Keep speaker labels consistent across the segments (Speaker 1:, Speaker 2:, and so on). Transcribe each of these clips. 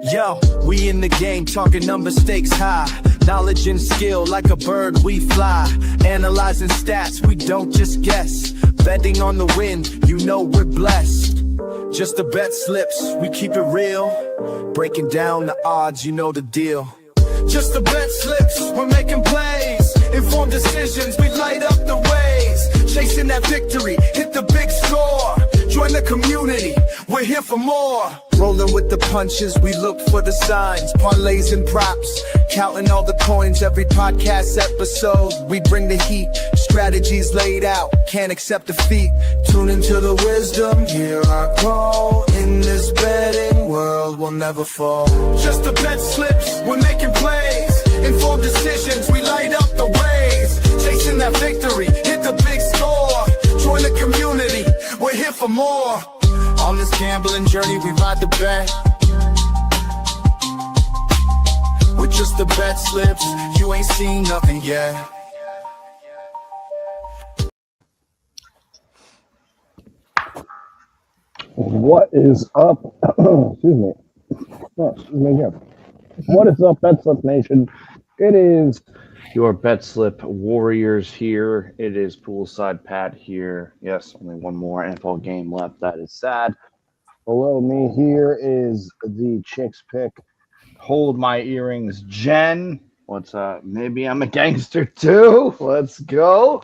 Speaker 1: Yo, we in the game, talking number stakes high. Knowledge and skill, like a bird we fly. Analyzing stats, we don't just guess. Betting on the win, you know we're blessed. Just the bet slips, we keep it real. Breaking down the odds, you know the deal. Just the bet slips, we're making plays. Informed decisions, we light up the ways. Chasing that victory, hit the big score. Join the community, we're here for more. Rolling with the punches, we look for the signs. Parlays and props, counting all the coins. Every podcast episode, we bring the heat. Strategies laid out, can't accept defeat. Tune into the wisdom, hear our call. In this betting world, we'll never fall. Just the bet slips, we're making plays. Informed decisions, we light up the ways. Chasing that victory, hit the big score. Join the community, we're here for more. On this gambling journey, we ride the bet. With just the bet slips, you ain't seen nothing yet.
Speaker 2: What is up? Excuse me. Oh, excuse me here. What is up, BetSlip Nation? It is your BetSlip Warriors here. It is Poolside Pat here. Yes, only one more NFL game left. That is sad. Below me here is the Chicks Pick. Hold my earrings, Jen. What's up? Maybe I'm a gangster too. Let's go.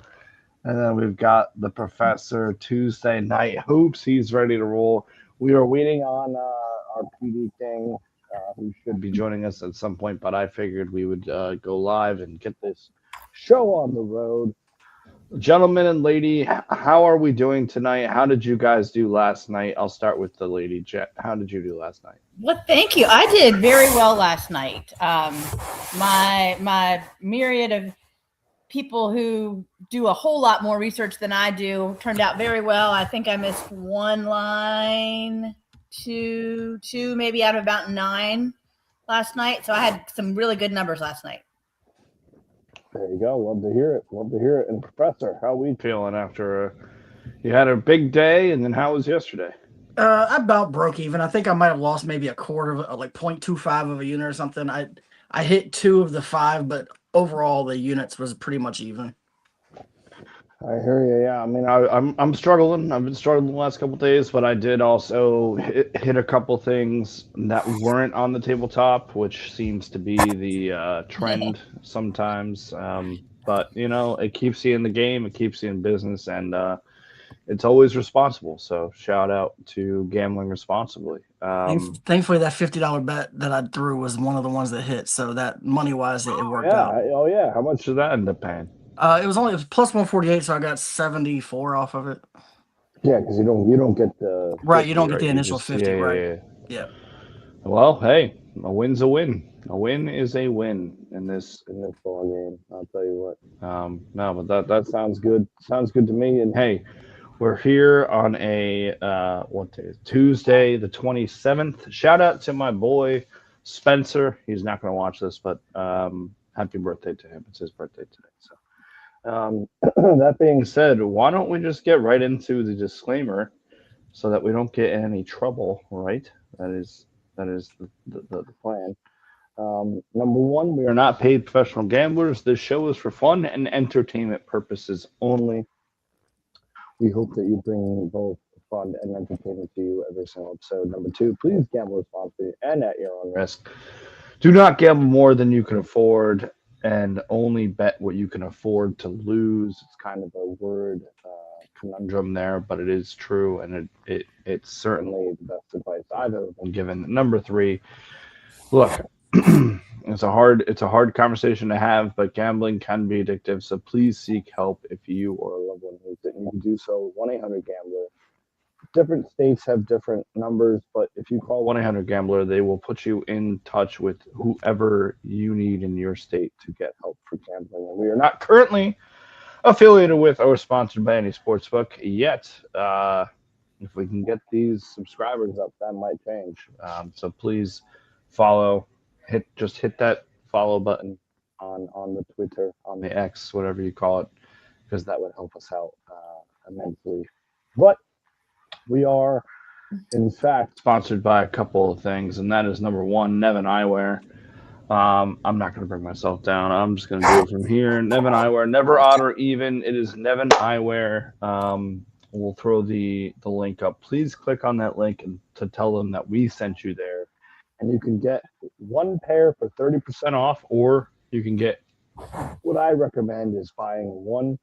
Speaker 2: And then we've got the Professor, Tuesday Night Hoops. He's ready to roll. We are waiting on our PD King, who should be joining us at some point, but I figured we would go live and get this show on the road. Gentlemen and lady, how are we doing tonight? How did you guys do last night? I'll start with the lady. Jet, how did you do last night?
Speaker 3: Well, thank you. I did very well last night. My myriad of people who do a whole lot more research than I do turned out very well. I think I missed one line, two maybe out of about 9 last night. So I had some really good numbers last night.
Speaker 2: There you go. Love to hear it. Love to hear it. And Professor, how are we feeling after you had a big day, and then how was yesterday?
Speaker 4: I about broke even. I think I might have lost maybe a quarter of like 0.25 of a unit or something. I hit 2 of the 5, but overall the units was pretty much even.
Speaker 2: I hear you. Yeah, I mean, I'm struggling. I've been struggling the last couple of days, but I did also hit a couple things that weren't on the tabletop, which seems to be the trend sometimes. But you know, it keeps you in the game, it keeps you in business, and it's always responsible. So shout out to gambling responsibly.
Speaker 4: Thankfully, that $50 bet that I threw was one of the ones that hit. So that money-wise, it worked out.
Speaker 2: Oh yeah. How much did that end up paying?
Speaker 4: It was plus 148, so I got 74 off of it.
Speaker 2: Yeah, because you don't get the
Speaker 4: right. You don't get the initial 50, right? Yeah.
Speaker 2: Well, hey, a win's a win. A win is a win in this ball game. I'll tell you what. No, but that sounds good. Sounds good to me. And hey, we're here on a what day? Tuesday, the 27th. Shout out to my boy Spencer. He's not going to watch this, but happy birthday to him. It's his birthday today. So. That being said, why don't we just get right into the disclaimer so that we don't get in any trouble, right? That is the plan. Number one, we are not paid professional gamblers. This show is for fun and entertainment purposes only. We hope that you bring both fun and entertainment to you every single episode. Number two, please gamble responsibly and at your own risk. Do not gamble more than you can afford, and only bet what you can afford to lose. It's kind of a word conundrum there, but it is true, and it's certainly the best advice I've ever been given. Number three, look, it's a hard conversation to have, but gambling can be addictive, so please seek help if you or a loved one needs it. You can do so 1-800-GAMBLER. Different states have different numbers, but if you call 1-800-GAMBLER, they will put you in touch with whoever you need in your state to get help for gambling. And we are not currently affiliated with or sponsored by any sportsbook yet. If we can get these subscribers up, that might change. So please follow. Just hit that follow button on the Twitter, on the X, whatever you call it, because that would help us out immensely. But we are in fact, sponsored by a couple of things, and that is number one, Nevin Eyewear. I'm not going to bring myself down. I'm just going to do it from here. Nevin Eyewear, never odd or even. It is Nevin Eyewear. We'll throw the link up. Please click on that link and to tell them that we sent you there. And you can get one pair for 30% off, or you can get what I recommend is buying one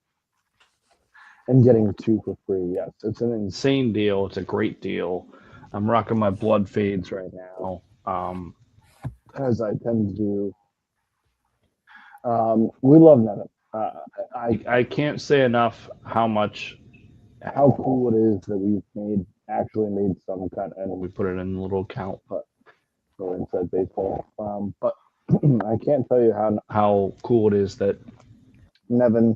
Speaker 2: and getting two for free. Yes, it's an insane deal. It's a great deal. I'm rocking my blood fades right now, as I tend to do. We love Nevin. I can't say enough how cool it is that we've actually made some kind, and we put it in a little account, but for Inside Baseball. But I can't tell you how cool it is that Nevin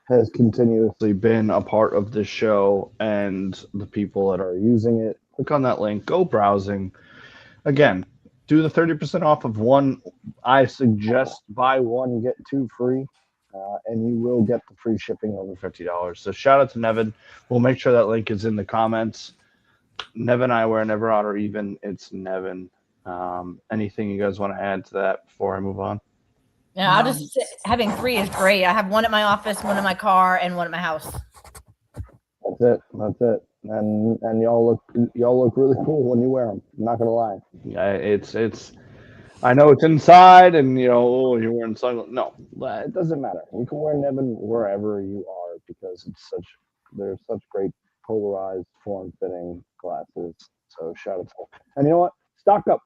Speaker 2: has continuously been a part of this show and the people that are using it. Click on that link, go browsing. Again, do the 30% off of one. I suggest buy one, get two free, and you will get the free shipping over $50. So shout out to Nevin. We'll make sure that link is in the comments. Nevin Eyewear, never odd or even. It's Nevin. Anything you guys want to add to that before I move on?
Speaker 3: Yeah, I'll just having 3 is great. I have one at my office, one in my car, and one at my house.
Speaker 2: That's it. And y'all look really cool when you wear them. I'm not gonna lie. Yeah, it's. I know it's inside, and you're wearing sunglasses. No, it doesn't matter. You can wear Nevin wherever you are because there's such great polarized, form-fitting glasses. So shout out to them. And you know what? Stock up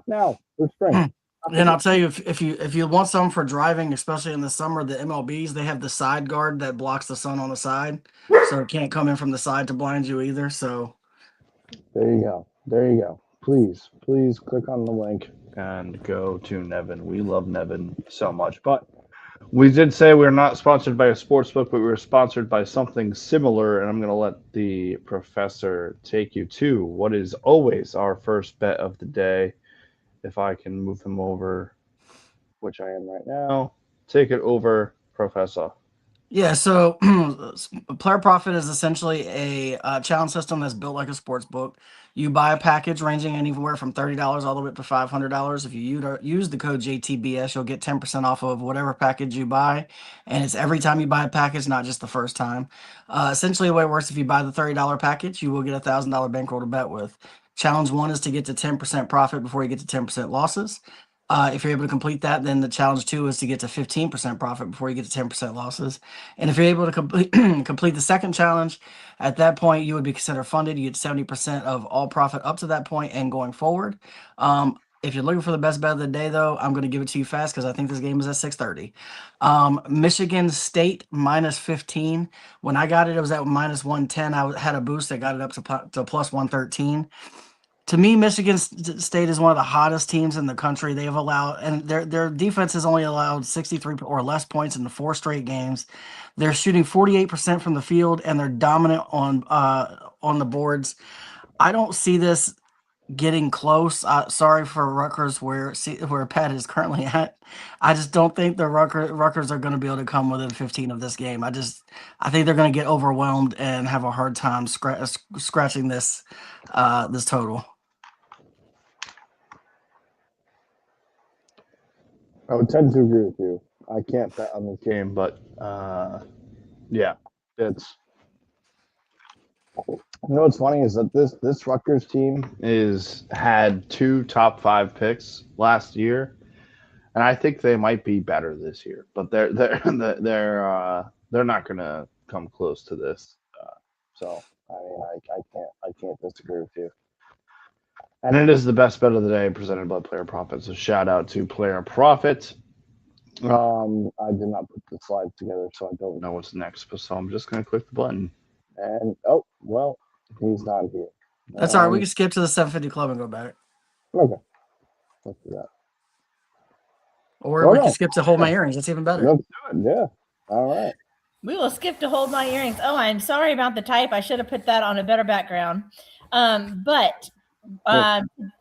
Speaker 2: now for spring.
Speaker 4: And I'll tell you, if you want some for driving, especially in the summer, the MLBs, they have the side guard that blocks the sun on the side, so it can't come in from the side to blind you either. So
Speaker 2: there you go. Please click on the link and go to Nevin. We love Nevin so much. But we did say we're not sponsored by a sports book, but we were sponsored by something similar, and I'm going to let the professor take you to what is always our first bet of the day. If I can move him over, which I am right now. Take it over, Professor.
Speaker 4: yeah, so Player Profit is essentially a challenge system that's built like a sports book. You buy a package ranging anywhere from $30 all the way up to $500. If you use the code JTBS, you'll get 10% off of whatever package you buy, and it's every time you buy a package, not just the first time. Essentially, the way it works, if you buy the $30 package, you will get a $1,000 bankroll to bet with. Challenge 1 is to get to 10% profit before you get to 10% losses. If you're able to complete that, then the challenge 2 is to get to 15% profit before you get to 10% losses. And if you're able to complete the second challenge, at that point, you would be considered funded. You get 70% of all profit up to that point and going forward. If you're looking for the best bet of the day, though, I'm going to give it to you fast because I think this game is at 6:30. Michigan State minus 15. When I got it, it was at minus 110. I had a boost that got it up to plus 113. To me, Michigan State is one of the hottest teams in the country. They have allowed, and their defense has only allowed 63 or less points in the 4 straight games. They're shooting 48% from the field, and they're dominant on the boards. I don't see this getting close. Sorry for Rutgers, where Pat is currently at. I just don't think the Rutgers are going to be able to come within 15 of this game. I think they're going to get overwhelmed and have a hard time scratching this total.
Speaker 2: I would tend to agree with you. I can't bet on this game, but yeah, it's. What's funny is that this Rutgers team had 2 top 5 picks last year, and I think they might be better this year. But they're not going to come close to this. So I mean, I can't disagree with you. And it is the best bet of the day presented by Player Profit. So shout out to Player Profit. I did not put the slides together, so I don't know what's next. So I'm just going to click the button. And he's not here.
Speaker 4: That's all right. We can skip to the 750 Club and go back.
Speaker 2: Okay, let's do that.
Speaker 4: Or we can skip to Hold My Earrings. That's even better.
Speaker 2: Let's do it. Yeah. All right.
Speaker 3: We will skip to Hold My Earrings. Oh, I'm sorry about the type. I should have put that on a better background. But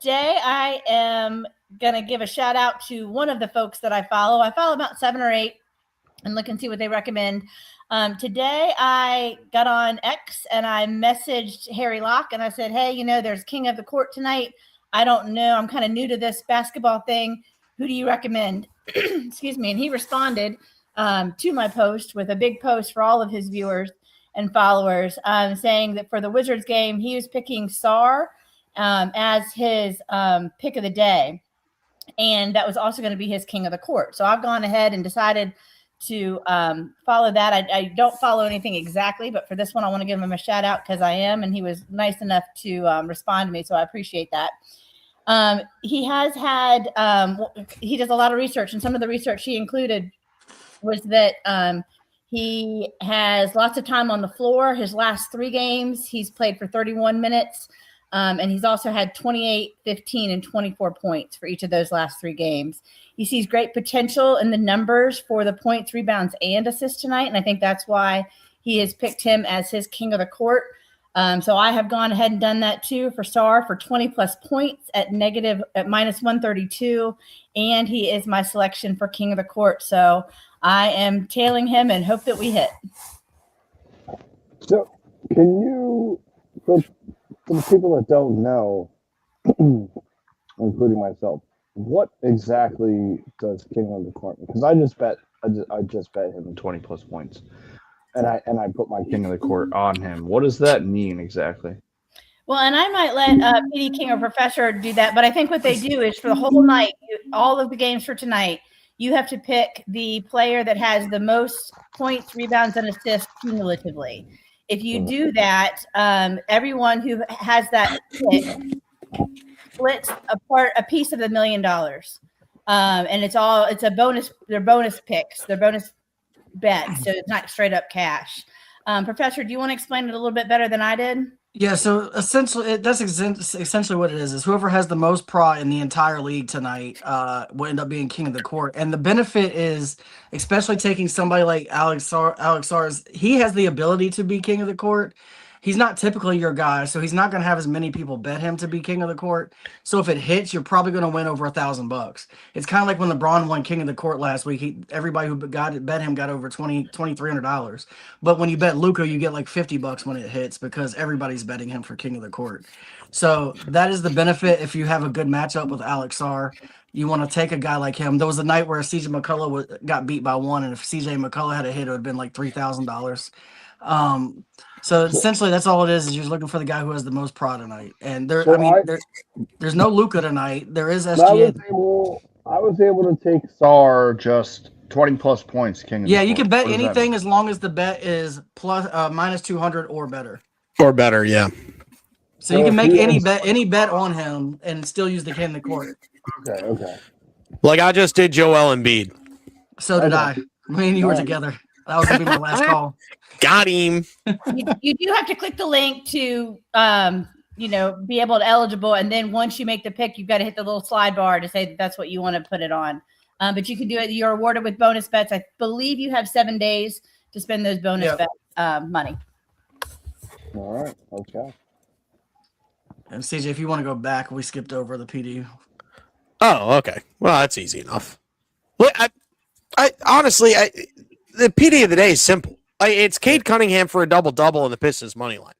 Speaker 3: today I am going to give a shout out to one of the folks that I follow. I follow about 7 or 8 and look and see what they recommend. Today I got on X and I messaged Harry Locke and I said, hey, there's King of the Court tonight. I don't know. I'm kind of new to this basketball thing. Who do you recommend? Excuse me. And he responded to my post with a big post for all of his viewers and followers, saying that for the Wizards game, he was picking Sarr as his pick of the day. And that was also going to be his King of the Court. So I've gone ahead and decided to follow that. I don't follow anything exactly, but for this one, I want to give him a shout out because I am, and he was nice enough to respond to me. So I appreciate that. He has had, he does a lot of research, and some of the research he included was that he has lots of time on the floor. His last 3 games, he's played for 31 minutes. And he's also had 28, 15, and 24 points for each of those last 3 games. He sees great potential in the numbers for the points, rebounds, and assists tonight. And I think that's why he has picked him as his King of the Court. So I have gone ahead and done that too for Sarr for 20 plus points at minus 132. And he is my selection for King of the Court. So I am tailing him and hope that we hit.
Speaker 2: So can you, for the people that don't know, including myself, what exactly does King of the Court? Because I just bet him 20 plus points, and I put my King of the Court on him. What does that mean exactly?
Speaker 3: Well, and I might let PD King or Professor do that, but I think what they do is for the whole night, all of the games for tonight, you have to pick the player that has the most points, rebounds, and assists cumulatively. If you do that, everyone who has that pick splits a piece of $1 million. And it's a bonus. They're bonus picks. They're bonus bets. So it's not straight up cash. Professor, do you want to explain it a little bit better than I did?
Speaker 4: Yeah, so essentially, that's essentially what it is whoever has the most pride in the entire league tonight will end up being King of the Court. And the benefit is, especially taking somebody like Alex Sarr, he has the ability to be King of the Court. He's not typically your guy, so he's not going to have as many people bet him to be King of the Court. So if it hits, you're probably going to win over $1,000. It's kind of like when LeBron won King of the Court last week. Everybody who bet him got over $2,300. But when you bet Luka, you get like $50 when it hits because everybody's betting him for King of the Court. So that is the benefit if you have a good matchup with Alex Sarr. You want to take a guy like him. There was a night where CJ McCullough got beat by 1, and if CJ McCullough had a hit, it would have been like $3,000. So essentially, that's all it is you're looking for the guy who has the most pride tonight. And there's no Luka tonight. There is SGA.
Speaker 2: I was able to take Sarr just 20 plus points. King of the Court.
Speaker 4: You can bet anything as long as the bet is minus 200 or better.
Speaker 5: Or better, yeah.
Speaker 4: So you can make any bet on him and still use the King of the Court.
Speaker 2: Okay.
Speaker 5: Like I just did Joel Embiid.
Speaker 4: So did I. Me and you were together. That was going to be my last call.
Speaker 5: Got him.
Speaker 3: You do have to click the link to, be able to eligible. And then once you make the pick, you've got to hit the little slide bar to say that's what you want to put it on. But you can do it. You're awarded with bonus bets. I believe you have 7 days to spend those bonus bet money.
Speaker 2: All right. Okay.
Speaker 4: And CJ, if you want to go back, we skipped over the PD.
Speaker 5: Oh, okay. Well, that's easy enough. Well, I honestly, the PD of the day is simple. It's Cade Cunningham for a double-double in the Pistons money line.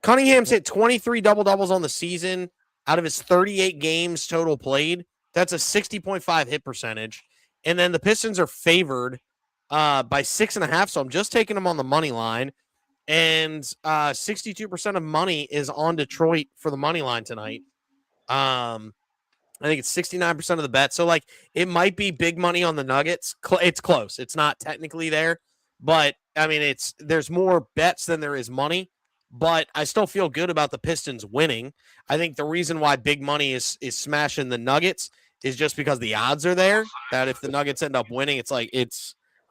Speaker 5: Cunningham's hit 23 double-doubles on the season out of his 38 games total played. That's a 60.5 hit percentage. And then the Pistons are favored by 6.5, so I'm just taking them on the money line. And 62% of money is on Detroit for the money line tonight. I think it's 69% of the bet. So, it might be big money on the Nuggets. It's close. It's not technically there. But, I mean, there's more bets than there is money. But I still feel good about the Pistons winning. I think the reason why big money is smashing the Nuggets is just because the odds are there. That if the Nuggets end up winning, I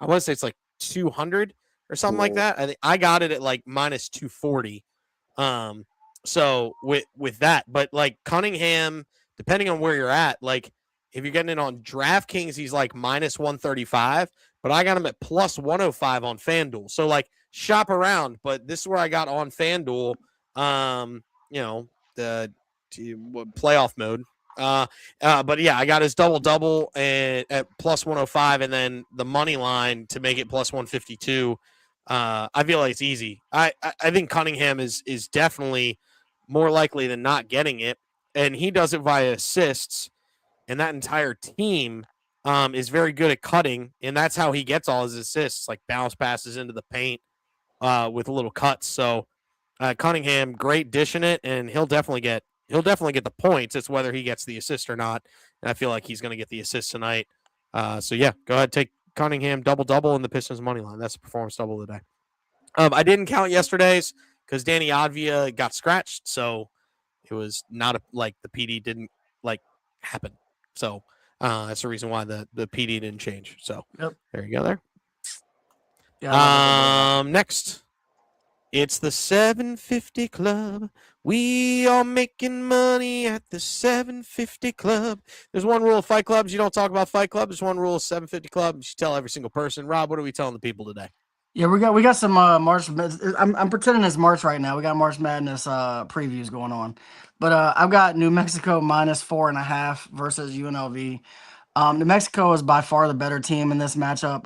Speaker 5: want to say it's like 200 or something like that. I think I got it at like minus 240. So with that, but Cunningham, depending on where you're at, if you're getting it on DraftKings, he's like minus 135, but I got him at plus 105 on FanDuel. So shop around, but this is where I got on FanDuel, the playoff mode. But yeah, I got his double and at plus 105, and then the money line to make it plus 152. I feel like it's easy. I think Cunningham is definitely more likely than not getting it, and he does it via assists, and that entire team is very good at cutting, and that's how he gets all his assists, like bounce passes into the paint with little cuts. So Cunningham, great dishing it, and he'll definitely get the points. It's whether he gets the assist or not, and I feel like he's going to get the assist tonight. So yeah, go ahead, take Cunningham double in the Pistons money line. That's the performance double of the day. I didn't count yesterday's because Danny Advia got scratched, so it was not like the PD didn't like happen. So that's the reason why the PD didn't change. So There you go there.
Speaker 4: Yeah.
Speaker 5: Next, it's the 750 Club. We are making money at the 750 Club. There's one rule of Fight Clubs. You don't talk about Fight Club. There's one rule of 750 Club. You should tell every single person. Rob, what are we telling the people today?
Speaker 4: Yeah, we got some March. I'm pretending it's March right now. We got March Madness previews going on, but I've got New Mexico minus 4.5 versus UNLV. New Mexico is by far the better team in this matchup.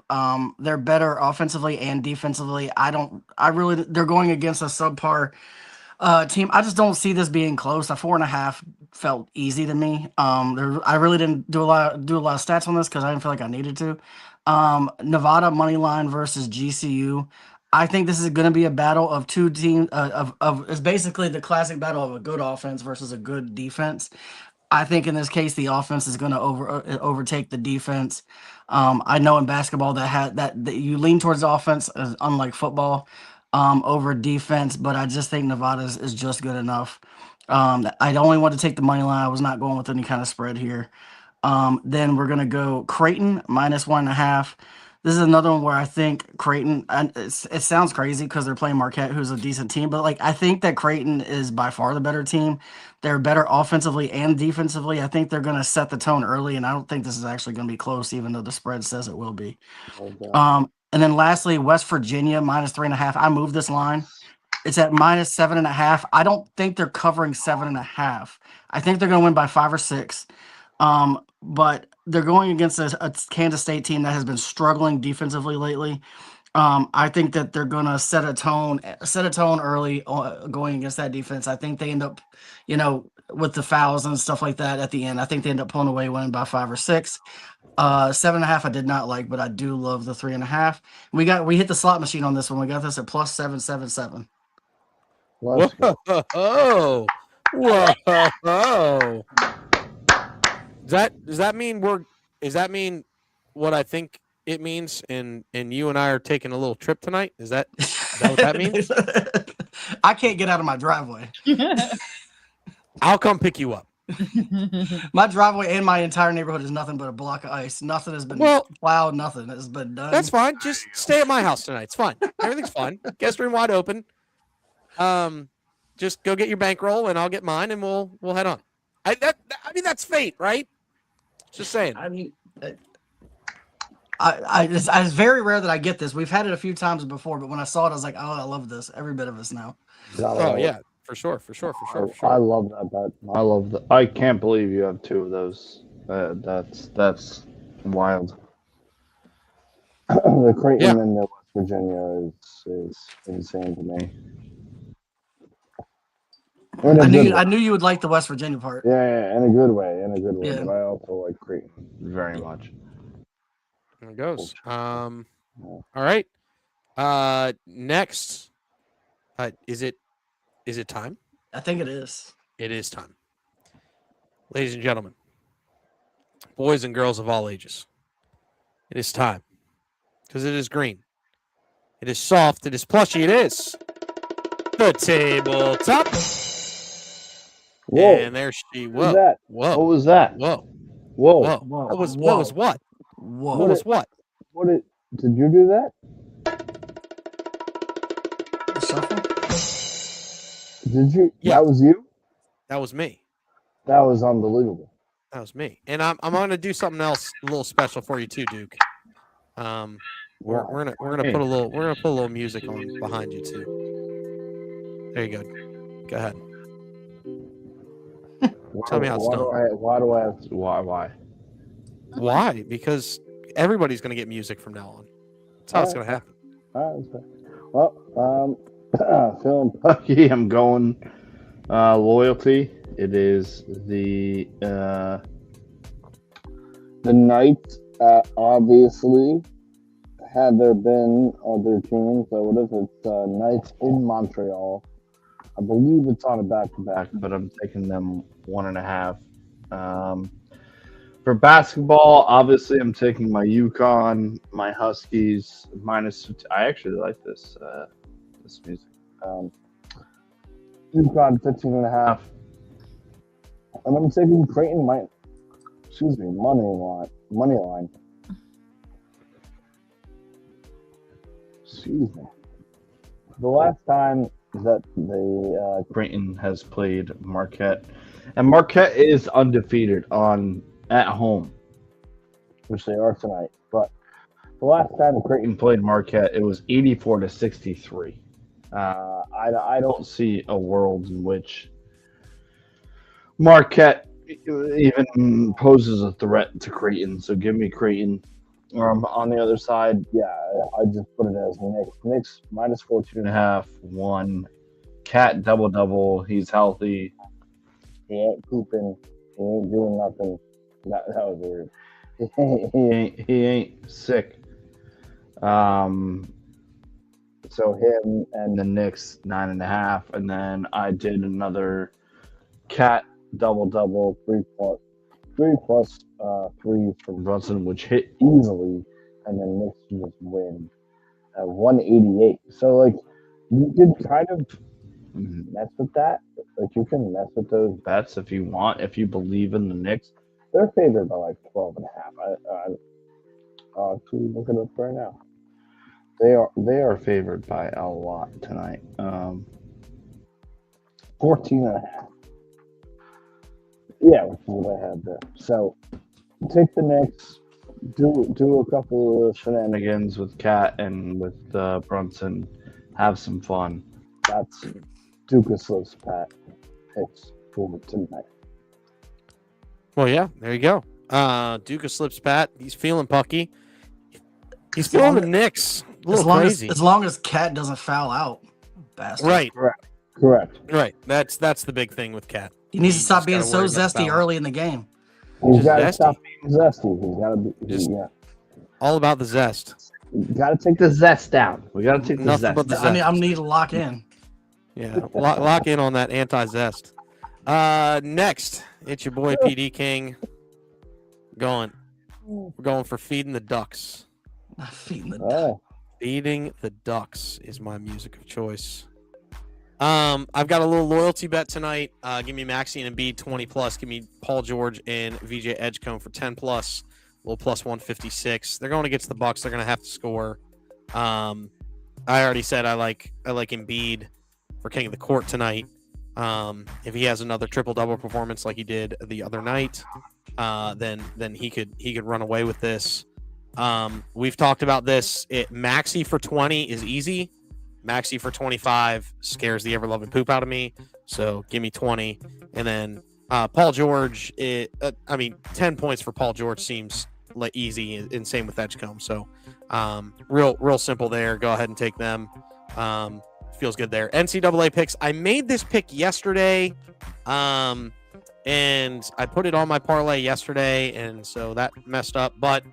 Speaker 4: They're better offensively and defensively. They're going against a subpar team. I just don't see this being close. A 4.5 felt easy to me. I really didn't do a lot of stats on this because I didn't feel like I needed to. Nevada money line versus GCU. I think this is going to be a battle of two teams. It's basically the classic battle of a good offense versus a good defense. I think in this case the offense is going to overtake the defense. I know in basketball that you lean towards offense, unlike football, over defense. But I just think Nevada is just good enough. I only want to take the money line. I was not going with any kind of spread here. Then we're gonna go Creighton minus 1.5. This is another one where I think Creighton. And it sounds crazy because they're playing Marquette, who's a decent team, but like I think that Creighton is by far the better team. They're better offensively and defensively. I think they're gonna set the tone early, and I don't think this is actually gonna be close, even though the spread says it will be.
Speaker 2: Okay.
Speaker 4: And then lastly, West Virginia minus 3.5. I moved this line. It's at minus 7.5. I don't think they're covering 7.5. I think they're gonna win by 5 or 6. But they're going against a Kansas State team that has been struggling defensively lately. I think that they're going to set a tone early going against that defense. I think they end up, with the fouls and stuff like that at the end. I think they end up pulling away, winning by 5 or 6. 7.5 I did not like, but I do love the 3.5. We hit the slot machine on this one. We got this at plus 777.
Speaker 2: Let's go.
Speaker 5: Whoa. Does that mean what I think it means, and you and I are taking a little trip tonight? Is that what that means?
Speaker 4: I can't get out of my driveway.
Speaker 5: I'll come pick you up.
Speaker 4: My driveway and my entire neighborhood is nothing but a block of ice. Nothing has been plowed. Nothing has been done.
Speaker 5: That's fine. Just stay at my house tonight. It's fine. Everything's fine. Guest room wide open. Just go get your bankroll, and I'll get mine, and we'll head on. I mean, that's fate, right? Just saying.
Speaker 4: I mean, it's very rare that I get this. We've had it a few times before, but when I saw it, I was like, oh, I love this. Every bit of this now.
Speaker 5: Oh, yeah, for sure.
Speaker 2: I love that bet. I love that. I can't believe you have 2 of those. That's wild. The Creighton and the West Virginia is insane to me.
Speaker 4: I knew you would like the West Virginia part.
Speaker 2: Yeah, in a good way.
Speaker 4: Yeah.
Speaker 2: But I also like Creighton very much.
Speaker 5: There it goes. All right. Next, is it time?
Speaker 4: I think it is.
Speaker 5: It is time. Ladies and gentlemen, boys and girls of all ages, it is time. Because it is green. It is soft. It is plushy. It is the tabletop.
Speaker 2: Whoa.
Speaker 5: And there she
Speaker 2: What was
Speaker 5: was.
Speaker 2: that?
Speaker 5: Whoa.
Speaker 2: What was that?
Speaker 5: Whoa.
Speaker 2: Whoa.
Speaker 5: What was what?
Speaker 4: Whoa.
Speaker 5: What was what?
Speaker 2: Did you do that?
Speaker 4: Shuffle?
Speaker 2: Did you?
Speaker 5: Yeah.
Speaker 2: That was you?
Speaker 5: That was me.
Speaker 2: That was unbelievable.
Speaker 5: That was me. And I'm going to do something else a little special for you too, Duke. We're gonna put a little music on behind you too. There you go. Go ahead. Tell me how it's done. Why? Because everybody's going to get music from now on. That's how it's going to happen.
Speaker 2: Well, feeling pucky. I'm going loyalty. It is the Knights. Obviously, had there been other teams, I would have. It's Knights in Montreal. I believe it's on a back-to-back, but I'm taking them 1.5. For basketball, obviously, I'm taking my UConn, my Huskies minus. I actually like this music. UConn 15.5, and I'm taking Creighton money line. Excuse me. The last time that the Creighton has played Marquette, and Marquette is undefeated at home, which they are tonight. But the last time Creighton played Marquette, it was 84-63. I don't see a world in which Marquette even poses a threat to Creighton. So give me Creighton. On the other side, I just put it as Knicks minus 14.5, 1. Cat double. He's healthy. He ain't pooping. He ain't doing nothing. That was weird. He ain't sick. So him and the Knicks 9.5, and then I did another Cat double, 3 from Brunson, which hit easily, and then Knicks just win at 188. So like you can kind of mess with that. Like you can mess with those bets if you want, if you believe in the Knicks. They're favored by like 12.5. I'll actually look it up right now. They are favored by a lot tonight. 14.5. Yeah, which is what I had there. So take the Knicks, do a couple of shenanigans with Cat and with Brunson, have some fun. That's BetSlips Pat picks for tonight.
Speaker 5: Well, yeah, there you go. BetSlips Pat, he's feeling pucky. He's feeling the Knicks. A little crazy.
Speaker 4: As long as Cat doesn't foul out, bastard.
Speaker 5: Right.
Speaker 2: Correct.
Speaker 5: Right. That's the big thing with Cat.
Speaker 4: He needs to stop being so zesty early in the game.
Speaker 2: He's got to stop being zesty. He's got to be
Speaker 5: all about the zest.
Speaker 2: You got to take the zest down. We got to take the zest.
Speaker 4: I need to lock in.
Speaker 5: Yeah, lock in on that anti-zest. Next, it's your boy PD King. We're going for feeding the ducks.
Speaker 4: Not feeding the ducks.
Speaker 5: Feeding the ducks is my music of choice. I've got a little loyalty bet tonight. Give me Maxey and Embiid 20+. Give me Paul George and VJ Edgecombe for 10+. A little plus 156. They're going against the Bucks. They're going to have to score. I already said I like Embiid for King of the Court tonight. If he has another triple-double performance like he did the other night, then he could run away with this. We've talked about this. Maxey for 20 is easy. Maxey for 25 scares the ever-loving poop out of me. So give me 20. And then Paul George, 10 points for Paul George seems like easy, and same with Edgecombe. So real simple there. Go ahead and take them. Feels good there. NCAA picks. I made this pick yesterday, and I put it on my parlay yesterday, and so that messed up. But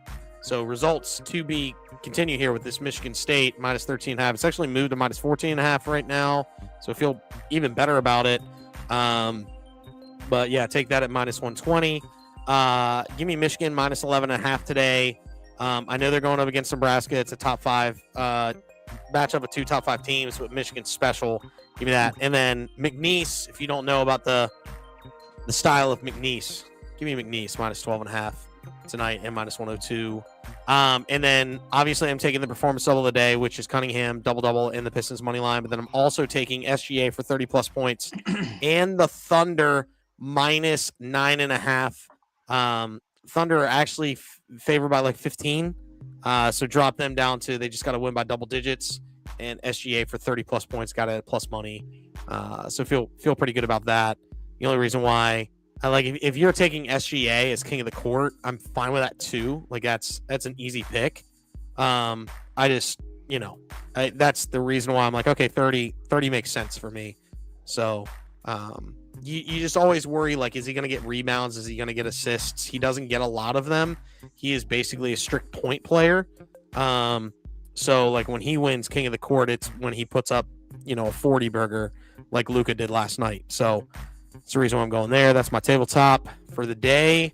Speaker 5: so results to be continue here with this Michigan State minus 13.5. It's actually moved to minus 14.5 right now, so I feel even better about it. But yeah, take that at minus 120. Give me Michigan minus 11.5 today. I know they're going up against Nebraska. It's a top 5 matchup of 2 top 5 teams, but Michigan's special. Give me that. And then McNeese, if you don't know about the style of McNeese, give me McNeese minus 12.5 tonight and minus 102. And then obviously I'm taking the performance double of the day, which is Cunningham double in the Pistons money line. But then I'm also taking SGA for 30+ points and the Thunder minus 9.5. Thunder are actually favored by like 15. So drop them down to, they just got to win by double digits, and SGA for 30+ points got a plus money. So feel pretty good about that. The only reason why if you're taking SGA as king of the court, I'm fine with that too. Like that's an easy pick. I just, that's the reason why I'm like, okay, 30 makes sense for me. So, you just always worry, like, is he going to get rebounds? Is he going to get assists? He doesn't get a lot of them. He is basically a strict point player. So like when he wins king of the court, it's when he puts up, a 40 burger like Luka did last night. So that's the reason why I'm going there. That's my tabletop for the day.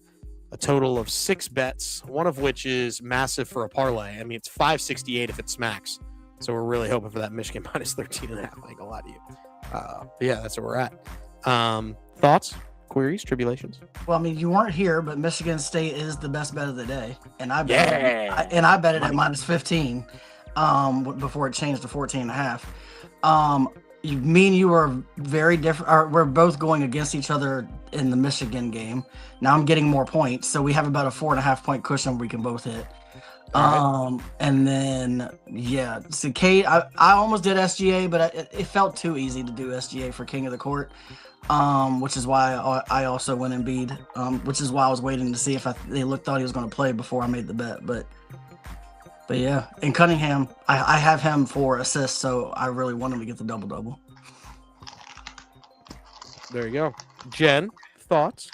Speaker 5: A total of 6 bets, one of which is massive for a parlay. I mean, it's 568 if it smacks. So we're really hoping for that Michigan minus 13.5. I ain't gonna lie to you. But yeah, that's where we're at. Thoughts, queries, tribulations?
Speaker 4: Well, I mean, you weren't here, but Michigan State is the best bet of the day, and I bet it at minus 15 before it changed to 14.5. Me and you are very different. We're both going against each other in the Michigan game. Now I'm getting more points, so we have about a 4.5 point cushion we can both hit. And then so Kate, I almost did SGA, but it felt too easy to do SGA for King of the Court, which is why I also went Embiid, which is why I was waiting to see if thought he was going to play before I made the bet, but yeah. And Cunningham, I have him for assists, so I really want him to get the double.
Speaker 5: There you go. Jen, thoughts?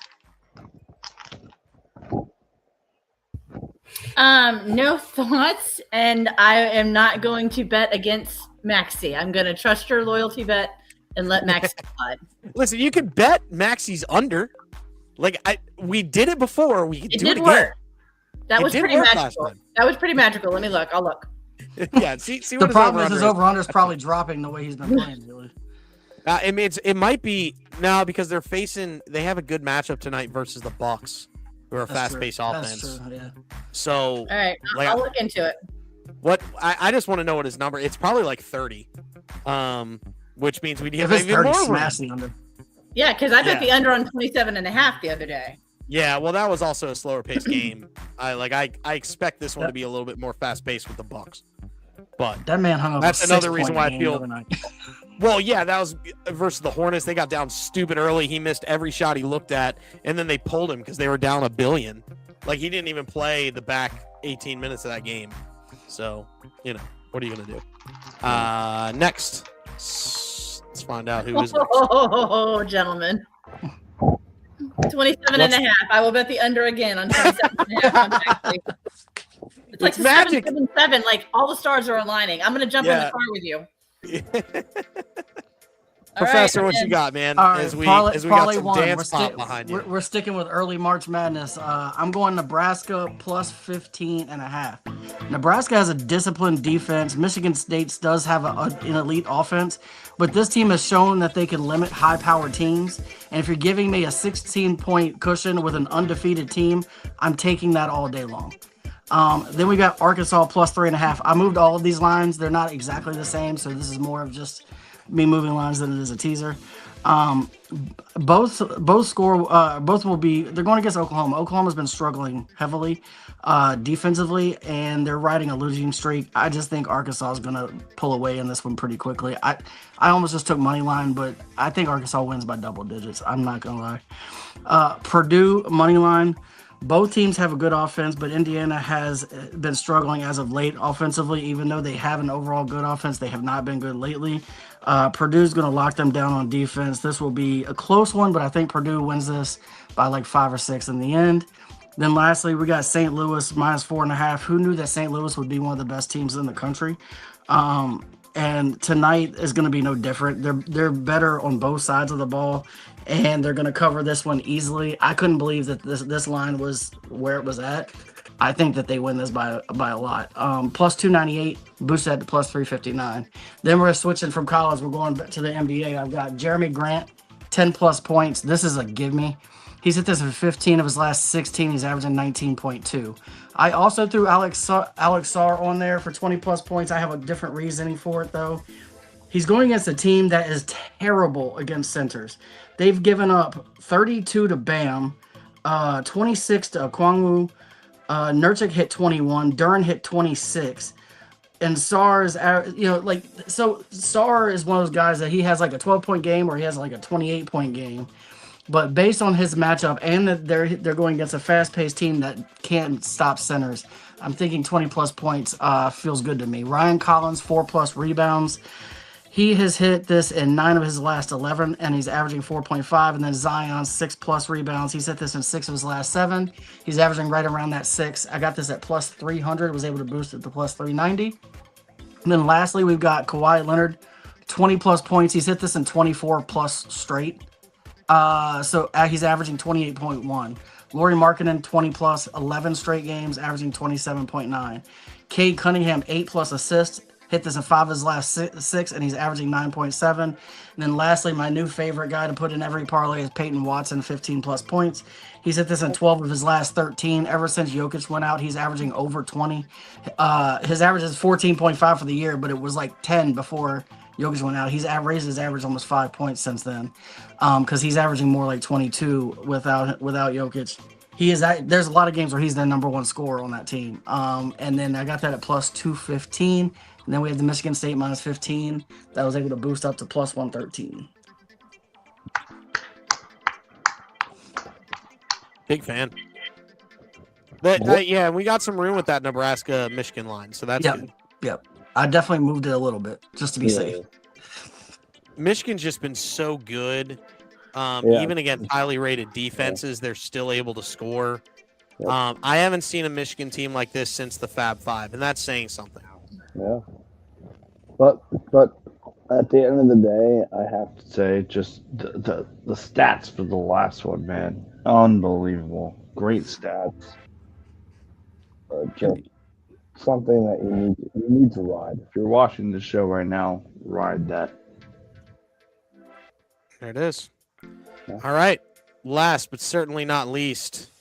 Speaker 3: No thoughts, and I am not going to bet against Maxi. I'm going to trust your loyalty bet and let Maxi slide.
Speaker 5: Listen, you can bet Maxi's under. Like we did it before. We can do it again.
Speaker 3: Work. That was pretty magical. That was pretty magical. Let me look. I'll look.
Speaker 5: Yeah, see
Speaker 4: the problem is his over-under is probably dropping the way he's been playing. Really.
Speaker 5: I mean, it might be now because they have a good matchup tonight versus the Bucks, who are a fast-paced offense.
Speaker 4: That's true, yeah.
Speaker 5: So,
Speaker 3: all right, I'll look into it.
Speaker 5: What I just want to know what his number. It's probably like 30, which means we have
Speaker 4: even 30,
Speaker 5: more
Speaker 4: smash the under.
Speaker 3: Yeah, because I bet the under on 27.5 the other day.
Speaker 5: Yeah, well, that was also a slower paced game. I expect this one to be a little bit more fast paced with the Bucks. But
Speaker 4: that man hung up.
Speaker 5: That's another reason why I feel. Well, yeah, that was versus the Hornets. They got down stupid early. He missed every shot he looked at, and then they pulled him because they were down $1 billion. Like he didn't even play the back 18 minutes of that game. So what are you gonna do? Next, let's find out who is next.
Speaker 3: Oh, gentlemen. 27.5. I will bet the under again on 27.5. It's like the
Speaker 5: magic.
Speaker 3: 7. Like all the stars are aligning. I'm gonna jump in the car with you.
Speaker 5: Professor, what you got, man?
Speaker 4: All right,
Speaker 5: as we got some
Speaker 4: one.
Speaker 5: dance pop behind you.
Speaker 4: We're sticking with early March Madness. I'm going Nebraska plus 15.5. Nebraska has a disciplined defense. Michigan State does have an elite offense, but this team has shown that they can limit high-powered teams. And if you're giving me a 16-point cushion with an undefeated team, I'm taking that all day long. Then we got Arkansas plus 3.5. I moved all of these lines. They're not exactly the same, so this is more of just me moving lines than it is a teaser. Both will be. They're going against Oklahoma. Oklahoma's been struggling heavily defensively, and they're riding a losing streak. I just think Arkansas is going to pull away in this one pretty quickly. I almost just took money line, but I think Arkansas wins by double digits. I'm not going to lie. Purdue money line. Both teams have a good offense, but Indiana has been struggling as of late offensively. Even though they have an overall good offense, they have not been good lately. Purdue's going to lock them down on defense. This will be a close one, but I think Purdue wins this by like 5 or 6 in the end. Then lastly, we got St. Louis minus 4.5. Who knew that St. Louis would be one of the best teams in the country? And tonight is going to be no different. They're better on both sides of the ball, and they're going to cover this one easily. I couldn't believe that this line was where it was at. I think that they win this by a lot. Plus 298, boosted at plus 359. Then we're switching from college. We're going back to the NBA. I've got Jeremy Grant, 10 plus points. This is a give me. He's hit this in 15 of his last 16. He's averaging 19.2. I also threw Alex Sarr on there for 20 plus points. I have a different reasoning for it though. He's going against a team that is terrible against centers. They've given up 32 to Bam, 26 to Okwonwu. Nurkic hit 21. Duren hit 26. And Sarr is, Sarr is one of those guys that he has like a 12-point game or he has like a 28-point game. But based on his matchup and that they're going against a fast-paced team that can't stop centers, I'm thinking 20-plus points feels good to me. Ryan Collins, 4-plus rebounds. He has hit this in 9 of his last 11, and he's averaging 4.5. And then Zion, 6-plus rebounds. He's hit this in 6 of his last 7. He's averaging right around that 6. I got this at plus 300. Was able to boost it to plus 390. And then lastly, we've got Kawhi Leonard, 20-plus points. He's hit this in 24-plus straight. So he's averaging 28.1. Lauri Markkanen, 20-plus, 11 straight games, averaging 27.9. Cade Cunningham, 8-plus assists. Hit this in 5 of his last 6, and he's averaging 9.7. And then lastly, my new favorite guy to put in every parlay is Peyton Watson, 15-plus points. He's hit this in 12 of his last 13. Ever since Jokic went out, he's averaging over 20. His average is 14.5 for the year, but it was like 10 before Jokic went out. He's raised his average almost 5 points since then, because he's averaging more like 22 without Jokic. There's a lot of games where he's the number one scorer on that team. And then I got that at plus 215. And then we have the Michigan State minus 15 that was able to boost up to plus 113.
Speaker 5: Big fan. But yeah, we got some room with that Nebraska Michigan line, so that's good.
Speaker 4: Yep. I definitely moved it a little bit just to be safe.
Speaker 5: Michigan's just been so good. Even against highly rated defenses, they're still able to score. Yep. I haven't seen a Michigan team like this since the Fab Five, and that's saying something.
Speaker 2: Yeah. But at the end of the day, I have to say just the stats for the last one, man. Unbelievable. Great stats. Just something that you need to ride. If you're watching the show right now, ride that.
Speaker 5: There it is. Yeah. All right. Last but certainly not least,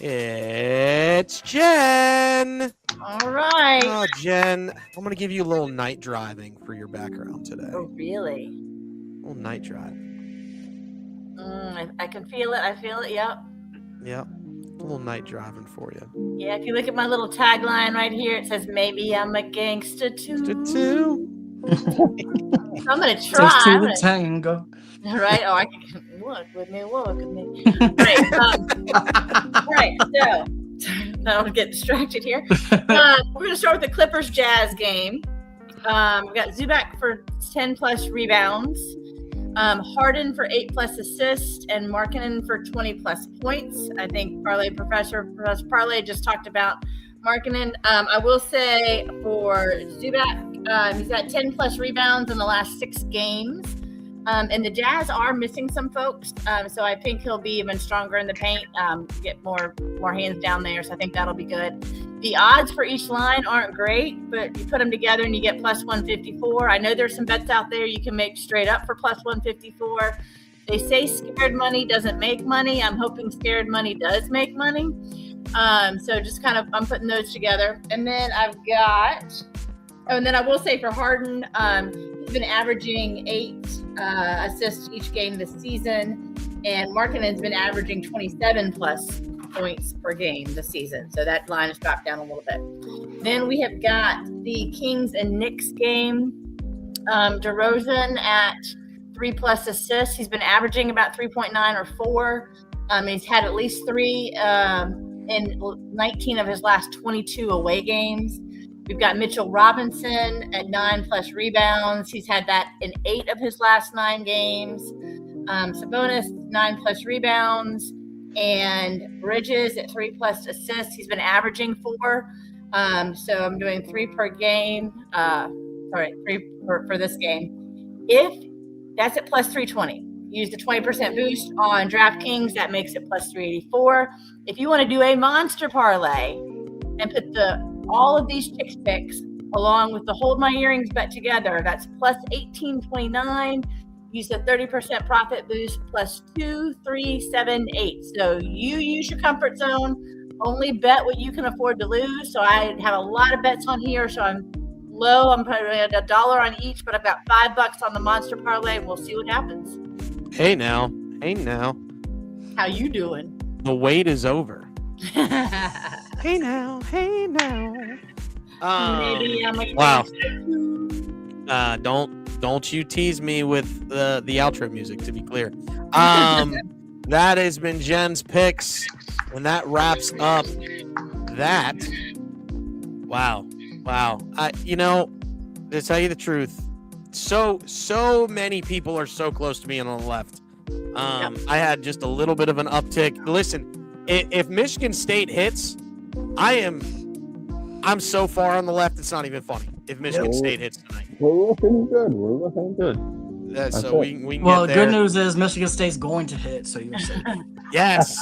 Speaker 5: it's Jen.
Speaker 3: All right.
Speaker 5: Oh, Jen, I'm going to give you a little night driving for your background today.
Speaker 3: Oh, really?
Speaker 5: A little night drive.
Speaker 3: I can feel it. I feel it. Yep.
Speaker 5: Yep. A little night driving for you.
Speaker 3: Yeah, if you look at my little tagline right here, it says, maybe I'm a gangster too. I'm going to try.
Speaker 4: Just to the tango.
Speaker 3: Right? Oh, I can walk with me. Right. All right. So, I don't get distracted here. We're going to start with the Clippers Jazz game. We got Zubac for 10-plus rebounds, Harden for 8-plus assists, and Markkanen for 20-plus points. I think Professor Parlay just talked about Markkanen. I will say for Zubac, he's got 10-plus rebounds in the last 6 games. And the Jazz are missing some folks, so I think he'll be even stronger in the paint, get more hands down there, so I think that'll be good. The odds for each line aren't great, but you put them together and you get plus 154. I know there's some bets out there you can make straight up for plus 154. They say scared money doesn't make money. I'm hoping scared money does make money. So just kind of I'm putting those together. And then and then I will say for Harden, he's been averaging 8 assists each game this season, and Markkanen's been averaging 27-plus points per game this season. So that line has dropped down a little bit. Then we have got the Kings and Knicks game. DeRozan at 3-plus assists. He's been averaging about 3.9 or 4. He's had at least 3 in 19 of his last 22 away games. We've got Mitchell Robinson at 9-plus rebounds. He's had that in 8 of his last 9 games. Sabonis, 9-plus rebounds. And Bridges at 3-plus assists. He's been averaging 4. So I'm doing 3 per game. 3 for this game. If that's at plus 320. Use the 20% boost on DraftKings. That makes it plus 384. If you want to do a monster parlay and put all of these chicks picks along with the Hold My Earrings bet together, that's plus 1829. Use the 30% profit boost plus 2378. So you use your comfort zone. Only bet what you can afford to lose. So I have a lot of bets on here. So I'm low. I'm putting $1 on each, but I've got $5 on the monster parlay. We'll see what happens.
Speaker 5: Hey now.
Speaker 3: How you doing?
Speaker 5: The wait is over. Hey now.
Speaker 3: Maybe I'm a
Speaker 5: wow. Don't you tease me with the outro music, to be clear. That has been Jen's picks, and that wraps up that. Wow. To tell you the truth, so many people are so close to being on the left. I had just a little bit of an uptick. Listen, if Michigan State hits, I'm so far on the left, it's not even funny. If Michigan State hits tonight,
Speaker 2: We're looking good.
Speaker 5: so we can
Speaker 4: Well,
Speaker 5: get there.
Speaker 4: good news is Michigan State's going to hit, so you're safe.
Speaker 5: Yes.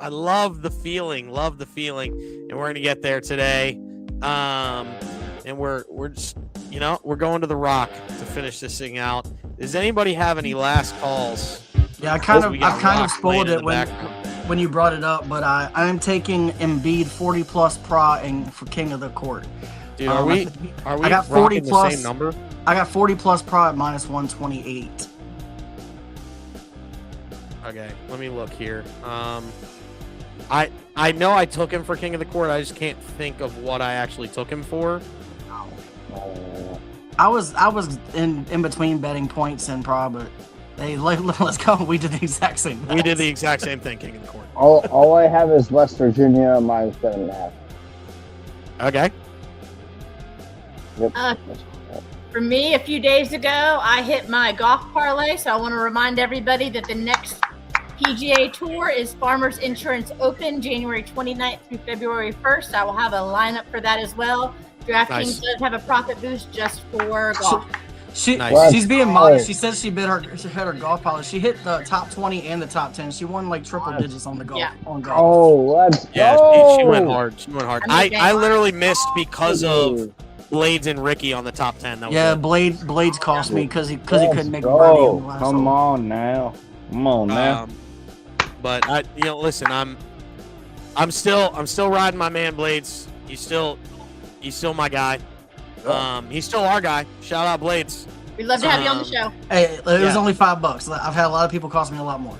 Speaker 5: I love the feeling, and we're gonna get there today. And we're just, we're going to the Rock to finish this thing out. Does anybody have any last calls?
Speaker 4: Yeah, I kind of spoiled it when you brought it up, but I'm taking Embiid 40+ pra for King of the Court.
Speaker 5: Dude, are we
Speaker 4: I got 40
Speaker 5: the
Speaker 4: plus
Speaker 5: same number?
Speaker 4: I got 40+ pra at -128.
Speaker 5: Okay, let me look here. I know I took him for King of the Court. I just can't think of what I actually took him for.
Speaker 4: I was in between betting points and pra, but hey, let's go. We did the exact same thing.
Speaker 5: We did the exact same thing, King of the Court.
Speaker 2: All I have is West Virginia -7.5.
Speaker 5: Okay.
Speaker 2: Yep.
Speaker 3: For me, a few days ago, I hit my golf parlay, so I want to remind everybody that the next PGA Tour is Farmers Insurance Open, January 29th through February 1st. I will have a lineup for that as well. DraftKings does have a profit boost just for golf.
Speaker 4: She's being modest. She says she hit her golf parlay. She hit the top 20 and the top 10. She won like triple digits on the golf.
Speaker 3: Yeah.
Speaker 4: On golf.
Speaker 2: Oh, let's
Speaker 5: Yeah,
Speaker 2: go.
Speaker 5: she went hard. I literally missed because of
Speaker 2: Dude.
Speaker 5: Blades and Ricky on the top 10. That was
Speaker 4: Yeah,
Speaker 5: it.
Speaker 4: Blades cost me because he
Speaker 2: Let's
Speaker 4: couldn't make a
Speaker 2: go.
Speaker 4: birdie in the last
Speaker 2: Come
Speaker 4: hole.
Speaker 2: on now.
Speaker 5: But listen, I'm still riding my man Blades. He's still my guy. He's still our guy. Shout out Blades.
Speaker 3: We'd love to have you on the show.
Speaker 4: Hey, it was only $5. I've had a lot of people cost me a lot more.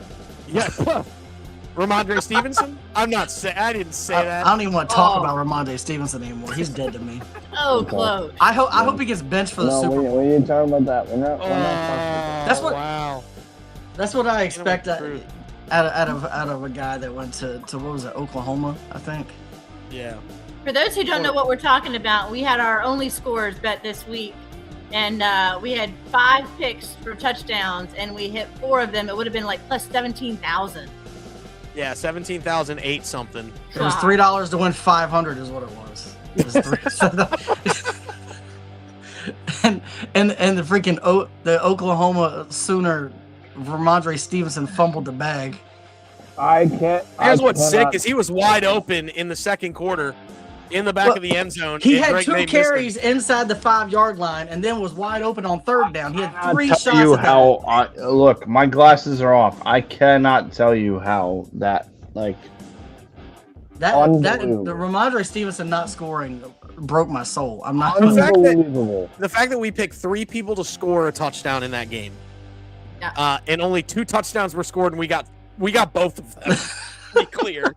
Speaker 5: Yeah. Ramondre Stevenson? I didn't say that.
Speaker 4: I don't even want to talk about Ramondre Stevenson anymore. He's dead to me.
Speaker 3: Oh, close.
Speaker 4: I hope he gets benched for the Super Bowl.
Speaker 2: We ain't talking about that. We're not talking about
Speaker 4: That's what-
Speaker 5: Wow.
Speaker 4: That's what I expect out
Speaker 5: True.
Speaker 4: of a guy that went to what was it, Oklahoma, I think.
Speaker 5: Yeah.
Speaker 3: For those who don't know what we're talking about, we had our only scores bet this week, and we had 5 picks for touchdowns, and we hit 4 of them. It would have been like plus 17,000.
Speaker 5: Yeah, 17,008 something.
Speaker 4: It was $3 to win 500 is what it was. It was and the freaking the Oklahoma Sooner Ramondre Stevenson fumbled the bag.
Speaker 2: I can't.
Speaker 5: Here's what's sick
Speaker 2: cannot-
Speaker 5: is he was wide open in the second quarter in the back
Speaker 4: Well,
Speaker 5: of the end zone.
Speaker 4: He
Speaker 5: and
Speaker 4: had
Speaker 5: Drake
Speaker 4: 2
Speaker 5: May missed him.
Speaker 4: carries inside the 5-yard line and then was wide open on 3rd down. He had 3
Speaker 2: I'll
Speaker 4: shots.
Speaker 2: tell you
Speaker 4: at
Speaker 2: how. Look, my glasses are off. I cannot tell you how that
Speaker 4: that the
Speaker 2: Unbelievable.
Speaker 4: Ramondre Stevenson not scoring broke my soul. I'm not.
Speaker 5: The fact that-
Speaker 2: unbelievable.
Speaker 5: The fact that we picked 3 people to score a touchdown in that game, and only 2 touchdowns were scored, and we got both of them. To be clear.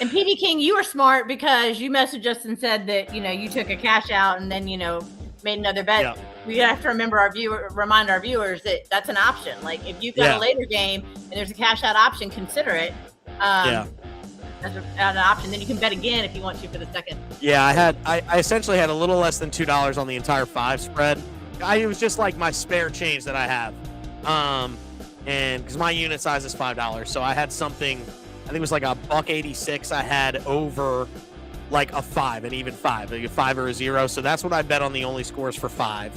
Speaker 3: And PD King, you were smart because you messaged us and said that you took a cash out and then made another bet.
Speaker 5: Yeah.
Speaker 3: We have to remind our viewers that that's an option. Like if you've got a later game and there's a cash out option, consider it. As an option, then you can bet again if you want to for the second.
Speaker 5: Yeah, I essentially had a little less than $2 on the entire 5 spread. It was just like my spare change that I have, and because my unit size is $5, so I had something. I think it was like $1.86. I had over like a 5, an even 5, like a 5 or a 0. So that's what I bet on the only scores for 5.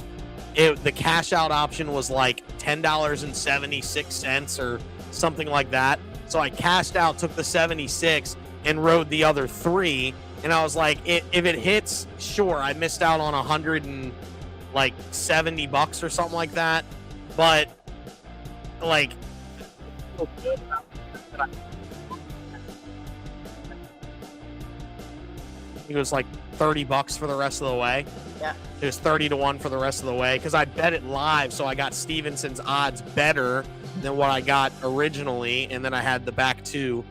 Speaker 5: The cash out option was like $10.76 or something like that. So I cashed out, took the 76, and rode the other 3. And I was like, if it hits, sure. I missed out on $170 or something like that. But like, it was like $30 for the rest of the way.
Speaker 3: Yeah.
Speaker 5: It was 30-1 for the rest of the way because I bet it live, so I got Stevenson's odds better than what I got originally, and then I had the back 2.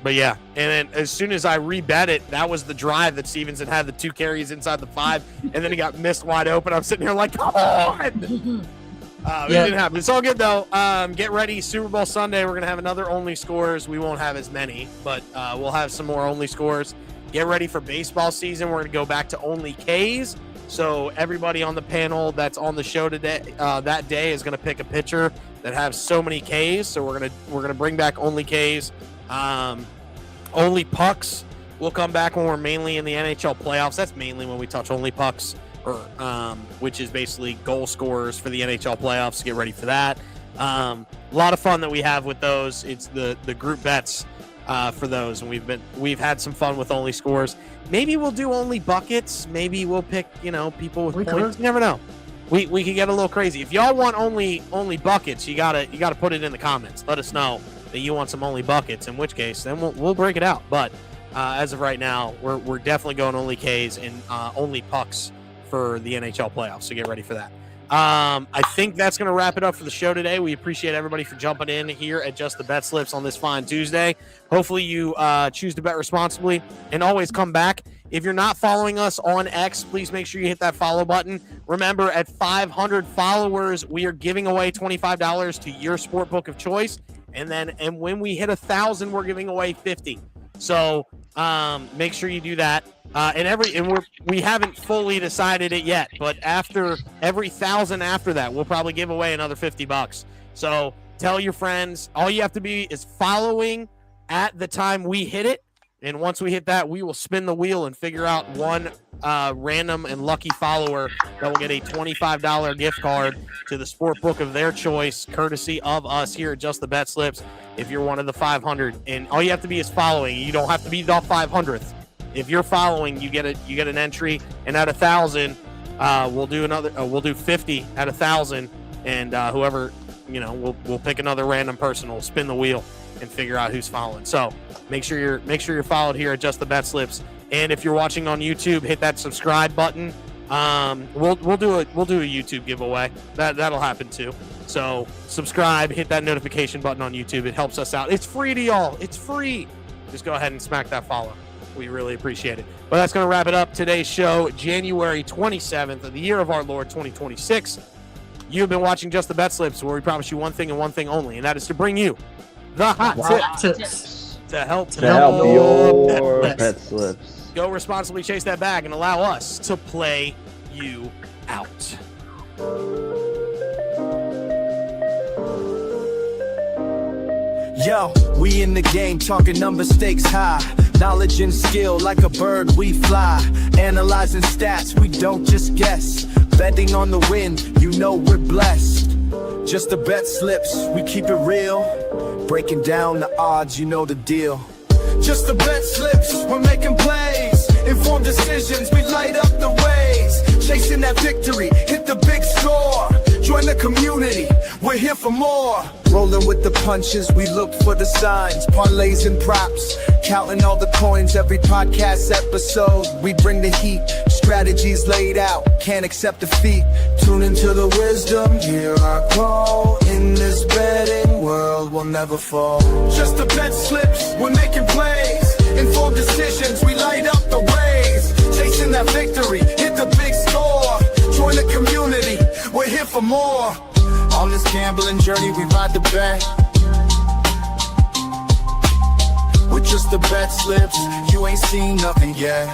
Speaker 5: But yeah, and then as soon as I rebet it, that was the drive that Stevenson had the 2 carries inside the 5, and then he got missed wide open. I'm sitting here like, come on! It didn't happen. It's all good, though. Get ready. Super Bowl Sunday, we're going to have another Only Scores. We won't have as many, but we'll have some more Only Scores. Get ready for baseball season. We're going to go back to Only Ks. So everybody on the panel that's on the show today, that day, is going to pick a pitcher that has so many Ks. So we're gonna bring back Only Ks. Only Pucks will come back when we're mainly in the NHL playoffs. That's mainly when we touch Only Pucks, which is basically goal scorers for the NHL playoffs. Get ready for that. A lot of fun that we have with those. It's the group bets for those, and we've had some fun with Only Scores. Maybe we'll do Only Buckets. Maybe we'll pick people with points. You never know. We could get a little crazy. If y'all want only buckets, you gotta put it in the comments. Let us know that you want some Only Buckets, in which case then we'll break it out. But as of right now, we're definitely going Only Ks and Only Pucks for the NHL playoffs. So get ready for that. I think that's going to wrap it up for the show today. We appreciate everybody for jumping in here at Just the Bet Slips on this fine Tuesday. Hopefully you choose to bet responsibly and always come back. If you're not following us on X, please make sure you hit that follow button. Remember, at 500 followers, we are giving away $25 to your sportbook of choice. And when we hit 1,000, we're giving away 50. So make sure you do that. We haven't fully decided it yet, but after every 1,000 after that, we'll probably give away another $50. So tell your friends. All you have to be is following at the time we hit it. And once we hit that, we will spin the wheel and figure out one random and lucky follower that will get a $25 gift card to the sport book of their choice, courtesy of us here at Just the Bet Slips. If you're one of the 500, and all you have to be is following. You don't have to be the 500th. If you're following, you get an entry, and at 1,000, we'll do 50 at 1,000, and whoever we'll pick another random person. We'll spin the wheel and figure out who's following. So make sure you're followed here at Just the Bet Slips. And if you're watching on YouTube, hit that subscribe button. We'll do a YouTube giveaway. That'll happen too. So subscribe, hit that notification button on YouTube. It helps us out. It's free to y'all. It's free. Just go ahead and smack that follow. We really appreciate it. But that's going to wrap it up. Today's show, January 27th of the year of our Lord 2026. You've been watching Just the Bet Slips, where we promise you one thing and one thing only, and that is to bring you the hot tips to help
Speaker 2: your bet slips.
Speaker 5: Go responsibly, chase that bag, and allow us to play you out.
Speaker 1: Yo, we in the game, talking number stakes high. Knowledge and skill, like a bird we fly. Analyzing stats, we don't just guess. Betting on the win, we're blessed. Just the bet slips, we keep it real. Breaking down the odds, the deal. Just the bet slips, we're making plays. Informed decisions, we light up the ways. Chasing that victory, hit the big score. Join the community, we're here for more. Rolling with the punches, we look for the signs. Parlays and props, counting all the coins. Every podcast episode, we bring the heat. Strategies laid out, can't accept defeat. Tune into the wisdom, hear our call. In this betting world, we'll never fall. Just the bet slips, we're making plays. Informed decisions, we light up the ways. Chasing that victory, hit the big score. Join the community, we're here for more. On this gambling journey, we ride the bet. With just the bet slips, you ain't seen nothing yet.